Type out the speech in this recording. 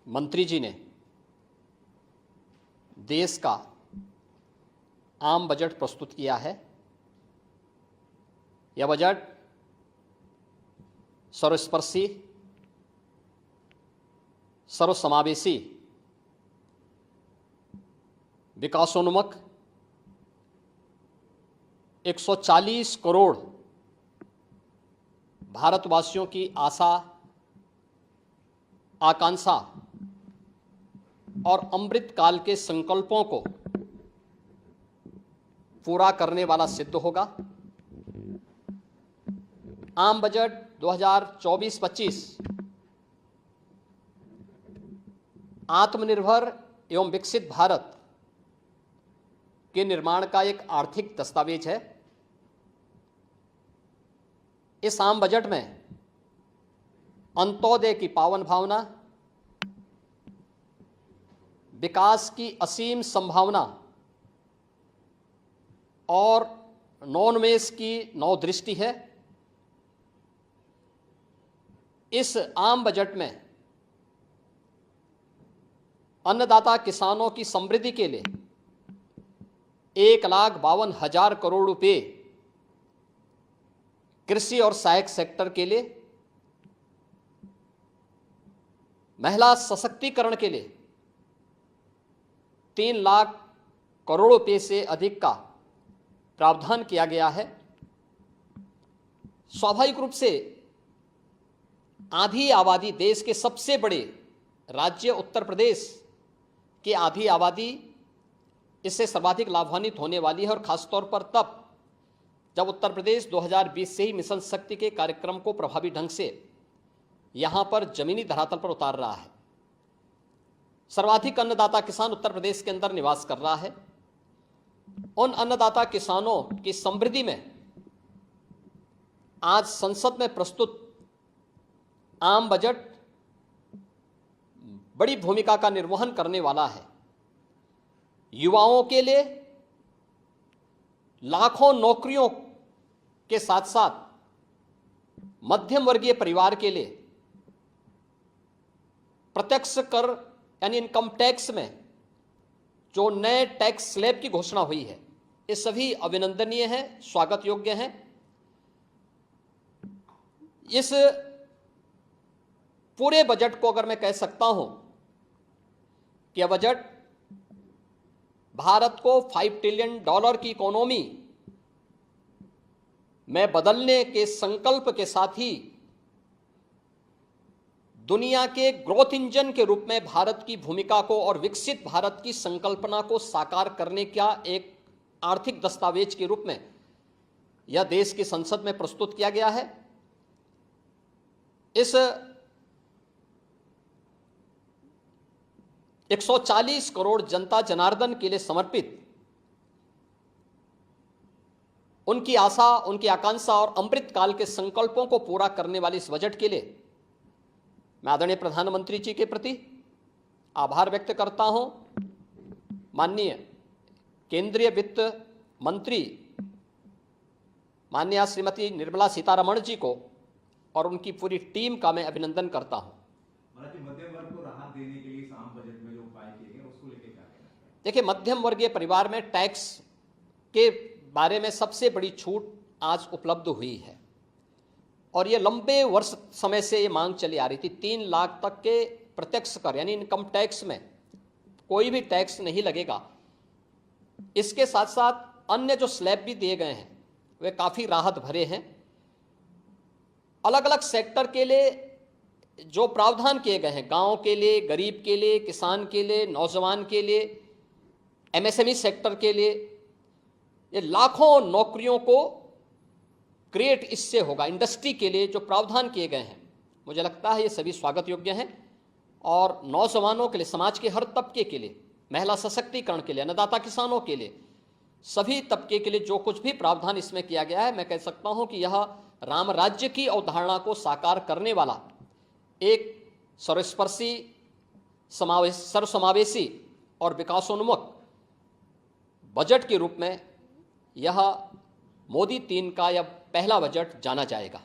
मंत्री जी ने देश का आम बजट प्रस्तुत किया है। यह बजट सर्वस्पर्शी, सर्वसमावेशी, विकासोन्मुख 140 करोड़ भारतवासियों की आशा, आकांक्षा और अमृत काल के संकल्पों को पूरा करने वाला सिद्ध होगा। आम बजट 2024-25 आत्मनिर्भर एवं विकसित भारत के निर्माण का एक आर्थिक दस्तावेज है। इस आम बजट में अंत्योदय की पावन भावना, विकास की असीम संभावना और नवोन्मेष की नवदृष्टि है। इस आम बजट में अन्नदाता किसानों की समृद्धि के लिए 1,52,000 करोड़ रुपए, कृषि और सहायक सेक्टर के लिए, महिला सशक्तिकरण के लिए 3 लाख करोड़ रुपए से अधिक का प्रावधान किया गया है। स्वाभाविक रूप से आधी आबादी, देश के सबसे बड़े राज्य उत्तर प्रदेश की आधी आबादी इससे सर्वाधिक लाभान्वित होने वाली है, और खासतौर पर तब जब उत्तर प्रदेश 2020 से ही मिशन शक्ति के कार्यक्रम को प्रभावी ढंग से यहां पर जमीनी धरातल पर उतार रहा है। सर्वाधिक अन्नदाता किसान उत्तर प्रदेश के अंदर निवास कर रहा है। उन अन्नदाता किसानों की समृद्धि में आज संसद में प्रस्तुत आम बजट बड़ी भूमिका का निर्वहन करने वाला है। युवाओं के लिए लाखों नौकरियों के साथ साथ मध्यम वर्गीय परिवार के लिए प्रत्यक्ष कर यानी इनकम टैक्स में जो नए टैक्स स्लैब की घोषणा हुई है, ये सभी अभिनंदनीय हैं, स्वागत योग्य हैं। इस पूरे बजट को अगर मैं कह सकता हूं कि यह बजट भारत को $5 ट्रिलियन की इकोनॉमी में बदलने के संकल्प के साथ ही दुनिया के ग्रोथ इंजन के रूप में भारत की भूमिका को और विकसित भारत की संकल्पना को साकार करने का एक आर्थिक दस्तावेज के रूप में यह देश की संसद में प्रस्तुत किया गया है। इस 140 करोड़ जनता जनार्दन के लिए समर्पित, उनकी आशा, उनकी आकांक्षा और अमृत काल के संकल्पों को पूरा करने वाले इस बजट के लिए मैं आदरणीय प्रधानमंत्री जी के प्रति आभार व्यक्त करता हूं। माननीय केंद्रीय वित्त मंत्री माननीय श्रीमती निर्मला सीतारमण जी को और उनकी पूरी टीम का मैं अभिनंदन करता हूं। मध्यम वर्ग को राहत देने के लिए इस आम बजट में जो उपाय किए गए उसको लेकर क्या कहना है? देखिए, मध्यम वर्गीय परिवार में टैक्स के बारे में सबसे बड़ी छूट आज उपलब्ध हुई है, और ये लंबे वर्ष समय से ये मांग चली आ रही थी। 3 लाख तक के प्रत्यक्ष कर यानी इनकम टैक्स में कोई भी टैक्स नहीं लगेगा। इसके साथ साथ अन्य जो स्लैब भी दिए गए हैं वे काफ़ी राहत भरे हैं। अलग अलग सेक्टर के लिए जो प्रावधान किए गए हैं, गांव के लिए, गरीब के लिए, किसान के लिए, नौजवान के लिए, एमएसएमई सेक्टर के लिए, ये लाखों नौकरियों को क्रिएट इससे होगा। इंडस्ट्री के लिए जो प्रावधान किए गए हैं, मुझे लगता है ये सभी स्वागत योग्य हैं। और नौजवानों के लिए, समाज के हर तबके के लिए, महिला सशक्तिकरण के लिए, अन्नदाता किसानों के लिए, सभी तबके के लिए जो कुछ भी प्रावधान इसमें किया गया है, मैं कह सकता हूं कि यह राम राज्य की अवधारणा को साकार करने वाला एक सर्वस्पर्शी, सर्वसमावेशी और विकासोन्मुख बजट के रूप में यह मोदी 3 का यह पहला बजट जाना जाएगा।